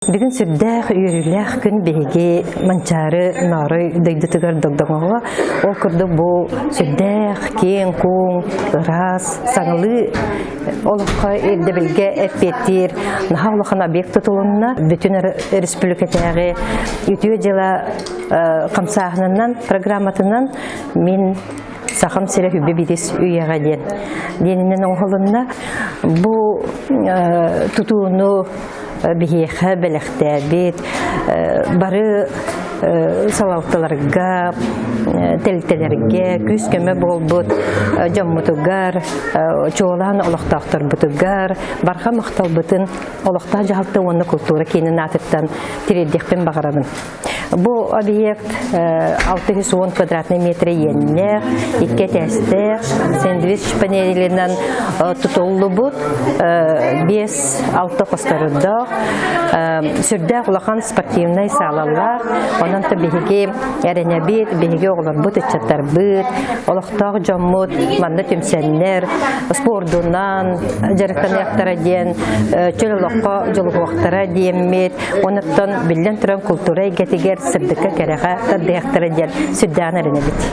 Бүгін сүрдәқ үйіріләқ күн бейге манчары нары дөйдітігір дұғдыңығы. Ол күрді бұл сүрдәқ, кен, күн, ұрас, саңылы олыққа елді білге әппеттер. Наға олыққан объект тұтылынына бүтін республикатағы үтіе жела қамсағынынан, программатынан мен сақым сірі хүбі бейдес үйеға ден. Денінен оңғылынна бұл тұтуыны бихеха белехтәбит бары салаутталарга телтелерге күз көмө болбут жаммутугар чоолан олохтактар бутугар барха мактал бутын олохта жаалты онны культура кенин атыттан тиреддекпен багарабын. Бу объект 610 квадратный метр енне, икке тесте, сэндвич панелинен тутуллу бут, 5-6 костарыда, сүрдә улахан спортивный салалар, онан та беге әренебит, беге олар бут ичаттар бит, олақтағы жаммут, манны түмсәннер, спордунан, жарықтан яқтара ден, чөл олаққа жылғы вақтара деймет, онаттан білден тұран культура егетігер сырдыққа кәреға тадды яқтара ден сүрдән әренебит.